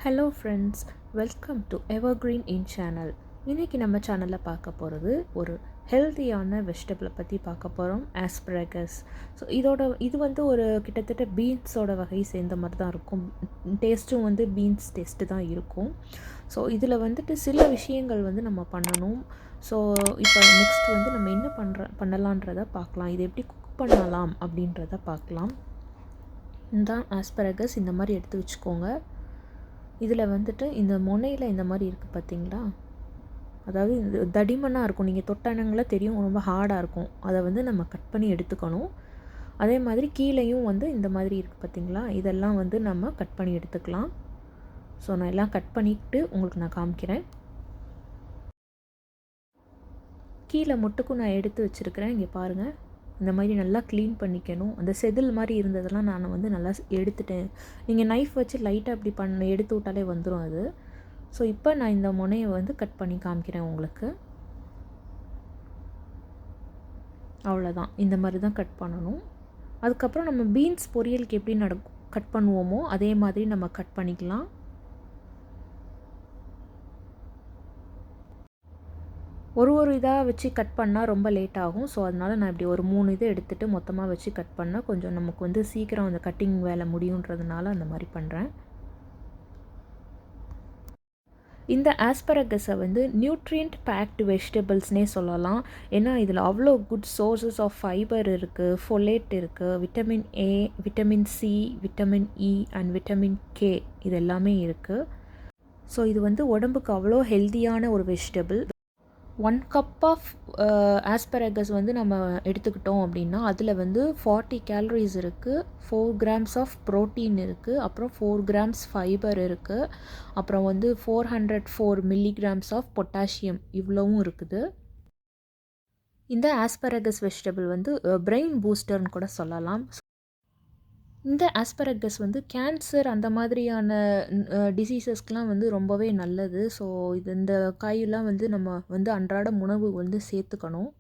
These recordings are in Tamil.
Hello friends, welcome to evergreen in channel. இன்றைக்கி நம்ம சேனலில் பார்க்க போகிறது ஒரு ஹெல்த்தியான வெஜிடபிளை பற்றி பார்க்க போகிறோம், ஆஸ்பரகஸ். ஸோ இது வந்து ஒரு கிட்டத்தட்ட பீன்ஸோட வகை சேர்ந்த மாதிரி தான் இருக்கும். டேஸ்ட்டும் வந்து பீன்ஸ் டேஸ்ட்டு தான் இருக்கும். ஸோ இதில் வந்துட்டு சில விஷயங்கள் வந்து நம்ம பண்ணணும். ஸோ இப்போ நெக்ஸ்ட் வந்து நம்ம என்ன பண்ணலான்றதை பார்க்கலாம். இதை எப்படி குக் பண்ணலாம் அப்படின்றத பார்க்கலாம். இந்த ஆஸ்பரகஸ் இந்த மாதிரி எடுத்து வச்சுக்கோங்க. இதில் வந்துட்டு இந்த முனையில் இந்த மாதிரி இருக்குது பார்த்தீங்களா, அதாவது இது தடிமனாக இருக்கும். நீங்கள் தொட்டானங்கள தெரியும், ரொம்ப ஹார்டாக இருக்கும். அதை வந்து நம்ம கட் பண்ணி எடுத்துக்கணும். அதே மாதிரி கீழேயும் வந்து இந்த மாதிரி இருக்குது பார்த்தீங்களா, இதெல்லாம் வந்து நம்ம கட் பண்ணி எடுத்துக்கலாம். ஸோ நான் எல்லாம் கட் பண்ணிவிட்டு உங்களுக்கு நான் காமிக்கிறேன். கீழே மட்டுக்கும் நான் எடுத்து வச்சுருக்கிறேன். இங்கே பாருங்கள், இந்த மாதிரி நல்லா க்ளீன் பண்ணிக்கணும். அந்த செதில் மாதிரி இருந்ததெல்லாம் நான் வந்து நல்லா எடுத்துட்டேன். நீங்கள் நைஃப் வச்சு லைட்டாக அப்படி எடுத்து விட்டாலே வந்துடும் அது. ஸோ இப்போ நான் இந்த முனையை வந்து கட் பண்ணி காமிக்கிறேன் உங்களுக்கு. அவ்வளோதான், இந்த மாதிரி தான் கட் பண்ணணும். அதுக்கப்புறம் நம்ம பீன்ஸ் பொரியலுக்கு எப்படி கட் பண்ணுவோமோ அதே மாதிரி நம்ம கட் பண்ணிக்கலாம். ஒரு இதாக வச்சு கட் பண்ணால் ரொம்ப லேட் ஆகும். ஸோ அதனால் நான் இப்படி ஒரு 3 இதை எடுத்துகிட்டு மொத்தமாக வச்சு கட் பண்ணால் கொஞ்சம் நமக்கு வந்து சீக்கிரம் அந்த கட்டிங் வேலை முடியுன்றதுனால அந்த மாதிரி பண்ணுறேன். இந்த ஆஸ்பரகஸை வந்து நியூட்ரியன்ட் பேக்டு வெஜிடபிள்ஸ்னே சொல்லலாம். ஏன்னா இதில் அவ்வளோ குட் சோர்ஸஸ் ஆஃப் ஃபைபர் இருக்குது, ஃபொலேட் இருக்குது, vitamin A, vitamin C, vitamin E and vitamin K, இது எல்லாமே இருக்குது. ஸோ இது வந்து உடம்புக்கு அவ்வளோ ஹெல்த்தியான ஒரு வெஜிடபிள். 1 கப் ஆஃப் ஆஸ்பரகஸ் வந்து நம்ம எடுத்துக்கிட்டோம் அப்படின்னா அதில் வந்து 40 கேலரிஸ் இருக்குது, 4 கிராம்ஸ் ஆஃப் ப்ரோட்டீன் இருக்குது, அப்புறம் 4 கிராம்ஸ் ஃபைபர் இருக்குது, அப்புறம் வந்து 404 மில்லிகிராம்ஸ் ஆஃப் பொட்டாசியம், இவ்வளவும் இருக்குது. இந்த ஆஸ்பரகஸ் வெஜிடபிள் வந்து பிரெயின் பூஸ்டர்னு கூட சொல்லலாம். இந்த ஆஸ்பரகஸ் வந்து கேன்சர் அந்த மாதிரியான டிசீசஸ்க்கெலாம் வந்து ரொம்பவே நல்லது. ஸோ இந்த காயெல்லாம் வந்து நம்ம வந்து அன்றாட உணவு வந்து சேர்த்துக்கணும்.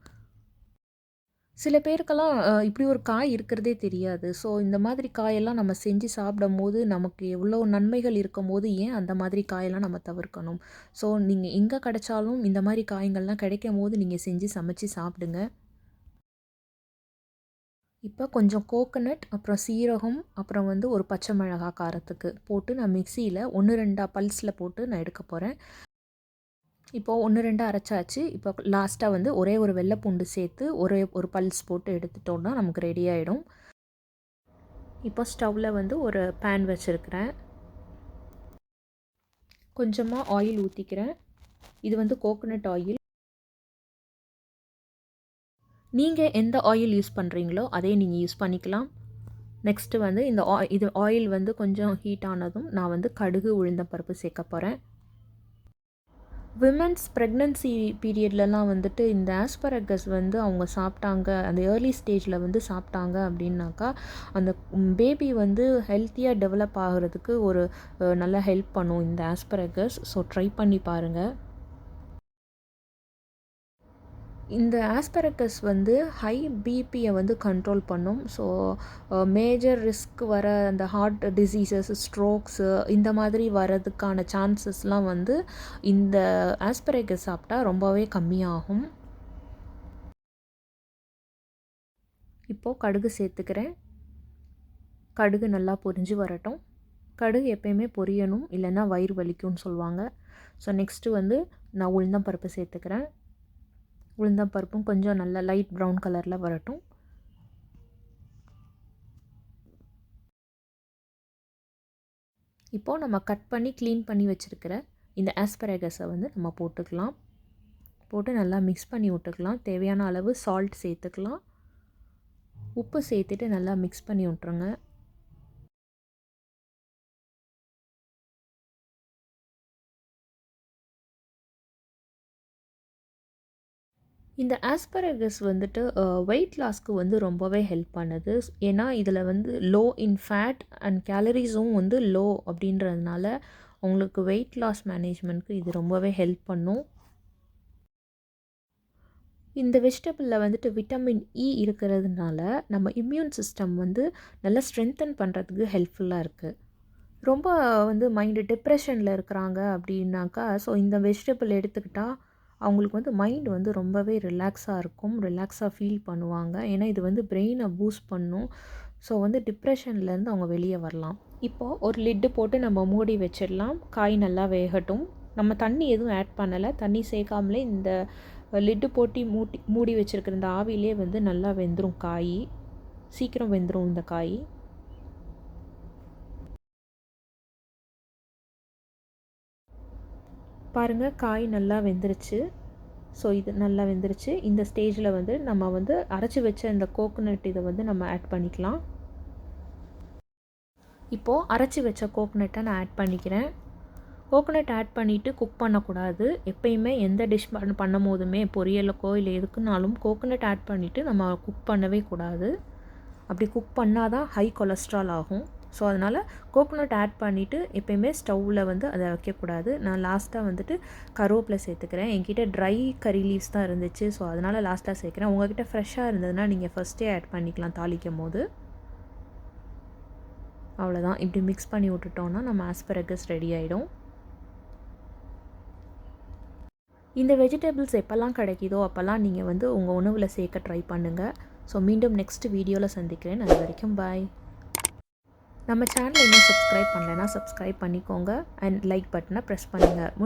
சில பேருக்கெல்லாம் இப்படி ஒரு காய் இருக்கிறதே தெரியாது. ஸோ இந்த மாதிரி காயெல்லாம் நம்ம செஞ்சு சாப்பிடும்போது நமக்கு எவ்வளோ நன்மைகள் இருக்கும்போது ஏன் அந்த மாதிரி காயெல்லாம் நம்ம தவிர்க்கணும். ஸோ நீங்கள் எங்கே கிடைச்சாலும் இந்த மாதிரி காய்கள்லாம் கிடைக்கும் போது நீங்கள் செஞ்சு சமைச்சு சாப்பிடுங்க. இப்போ கொஞ்சம் கோகனட், அப்புறம் சீரகம், அப்புறம் வந்து ஒரு பச்சை மிளகாய் காரத்துக்கு போட்டு நான் மிக்சியில் 1-2 பல்ஸில் போட்டு நான் எடுக்க போகிறேன். இப்போது 1-2 அரைச்சாச்சு. இப்போ லாஸ்ட்டாக வந்து ஒரே ஒரு வெள்ளை பூண்டு சேர்த்து ஒரு பல்ஸ் போட்டு எடுத்துட்டோம்னா நமக்கு ரெடி ஆகிடும். இப்போ ஸ்டவ்வில் வந்து ஒரு பேன் வச்சுருக்கிறேன். கொஞ்சமாக ஆயில் ஊற்றிக்கிறேன். இது வந்து கோகனட் ஆயில். நீங்கள் எந்த ஆயில் யூஸ் பண்ணுறீங்களோ அதே நீங்கள் யூஸ் பண்ணிக்கலாம். நெக்ஸ்ட்டு வந்து இது ஆயில் வந்து கொஞ்சம் ஹீட் ஆனதும் நான் வந்து கடுகு, உளுந்தம்பருப்பு சேர்க்க போகிறேன். விமென்ஸ் ப்ரெக்னன்சி பீரியட்லலாம் வந்துட்டு இந்த ஆஸ்பரகஸ் வந்து அவங்க சாப்பிட்டாங்க, அந்த ஏர்லி ஸ்டேஜில் வந்து சாப்பிட்டாங்க அப்படின்னாக்கா அந்த பேபி வந்து ஹெல்த்தியாக டெவலப் ஆகிறதுக்கு ஒரு நல்லா ஹெல்ப் பண்ணும் இந்த ஆஸ்பரகஸ். ஸோ ட்ரை பண்ணி பாருங்கள். இந்த ஆஸ்பரகஸ் வந்து ஹை பிபியை வந்து கண்ட்ரோல் பண்ணும். ஸோ மேஜர் ரிஸ்க் வர அந்த ஹார்ட் டிசீசஸ், ஸ்ட்ரோக்ஸு இந்த மாதிரி வரதுக்கான சான்சஸ்லாம் வந்து இந்த ஆஸ்பரகஸ் சாப்பிட்டா ரொம்பவே கம்மியாகும். இப்போது கடுகு சேர்த்துக்கிறேன். கடுகு நல்லா பொரிஞ்சு வரட்டும். கடுகு எப்பயுமே பொரியணும், இல்லைன்னா வயிறு வலிக்கும்னு சொல்லுவாங்க. ஸோ நெக்ஸ்ட்டு வந்து நான் உளுந்தம்பருப்பு சேர்த்துக்கிறேன். உளுந்தம்பருப்பும் கொஞ்சம் நல்லா லைட் ப்ரௌன் கலரில் வரட்டும். இப்போது நம்ம கட் பண்ணி க்ளீன் பண்ணி வச்சுருக்கிற இந்த ஆஸ்பரகஸை வந்து நம்ம போட்டுக்கலாம். போட்டு நல்லா மிக்ஸ் பண்ணி விட்டுக்கலாம். தேவையான அளவு சால்ட் சேர்த்துக்கலாம். உப்பு சேர்த்துட்டு நல்லா மிக்ஸ் பண்ணி விட்ருங்க. இந்த ஆஸ்பரகஸ் வந்துட்டு வெயிட் லாஸ்க்கு வந்து ரொம்பவே ஹெல்ப் பண்ணுது. ஏன்னா இதில் வந்து லோ இன் ஃபேட் அண்ட் கேலரிஸும் வந்து லோ அப்படின்றதுனால உங்களுக்கு வெயிட் லாஸ் மேனேஜ்மெண்ட்க்கு இது ரொம்பவே ஹெல்ப் பண்ணும். இந்த வெஜிடபிளில் வந்துட்டு விட்டமின் இ இருக்கிறதுனால நம்ம இம்யூன் சிஸ்டம் வந்து நல்லா ஸ்ட்ரென்தன் பண்ணுறதுக்கு ஹெல்ப்ஃபுல்லாக இருக்குது. ரொம்ப வந்து மைண்டு டிப்ரெஷனில் இருக்கிறாங்க அப்படின்னாக்கா, ஸோ இந்த வெஜிடபிள் எடுத்துக்கிட்டால் அவங்களுக்கு வந்து மைண்ட் வந்து ரொம்பவே ரிலாக்ஸாக இருக்கும், ரிலாக்ஸாக ஃபீல் பண்ணுவாங்க. ஏன்னா இது வந்து பிரெயினை பூஸ்ட் பண்ணும். ஸோ வந்து டிப்ரெஷன்லேருந்து அவங்க வெளியே வரலாம். இப்போது ஒரு லிட்டு போட்டு நம்ம மூடி வச்சிடலாம். காய் நல்லா வேகட்டும். நம்ம தண்ணி எதுவும் ஆட் பண்ணலை, தண்ணி சேர்க்காமலே இந்த லிட்டு போட்டு மூடி வச்சுருக்கிற இந்த ஆவிலே வந்து நல்லா வெந்துடும் காய். சீக்கிரம் வெந்துடும் இந்த காய். பாருங்கள், காய் நல்லா வெந்துருச்சு. ஸோ இது நல்லா வெந்துருச்சு. இந்த ஸ்டேஜில் வந்து நம்ம வந்து அரைச்சி வச்ச இந்த கோகோனட் இதை வந்து நம்ம ஆட் பண்ணிக்கலாம். இப்போது அரைச்சி வச்ச கோகோனட்டை நான் ஆட் பண்ணிக்கிறேன். கோகோனட் ஆட் பண்ணிவிட்டு குக் பண்ணக்கூடாது. எப்பயுமே எந்த டிஷ் பண்ணும் போதுமே, பொரியலுக்கோ இல்லை எதுக்குனாலும் கோகோனட் ஆட் பண்ணிவிட்டு நம்ம குக் பண்ணவே கூடாது. அப்படி குக் பண்ணால் தான் ஹை கொலஸ்ட்ரால் ஆகும். ஸோ அதனால் கோகோனட் ஆட் பண்ணிவிட்டு எப்போயுமே ஸ்டவ்வில் வந்து அதை வைக்கக்கூடாது. நான் லாஸ்ட்டாக வந்துட்டு கருவேப்பிலை சேர்த்துக்கிறேன். என்கிட்ட ட்ரை கறி லீவ்ஸ் தான் இருந்துச்சு. ஸோ அதனால் லாஸ்ட்டாக சேர்க்குறேன். உங்கள்கிட்ட ஃப்ரெஷ்ஷாக இருந்ததுன்னா நீங்கள் ஃபஸ்ட்டே ஆட் பண்ணிக்கலாம் தாளிக்கும் போது. அவ்வளோதான். இப்படி மிக்ஸ் பண்ணி விட்டுட்டோன்னா நம்ம ஆஸ்பரகஸ் ரெடி ஆகிடும். இந்த வெஜிடபிள்ஸ் எப்போல்லாம் கிடைக்குதோ அப்போல்லாம் நீங்கள் வந்து உங்கள் உணவில் சேர்க்க ட்ரை பண்ணுங்கள். ஸோ மீண்டும் நெக்ஸ்ட் வீடியோவில் சந்திக்கிறேன். அது வரைக்கும் பாய். நம்ம சேனலை இன்னும் சப்ஸ்கிரைப் பண்ணலைன்னா சப்ஸ்கிரைப் பண்ணிக்கோங்க அண்ட் லைக் பட்டனை ப்ரெஸ் பண்ணுங்கள்.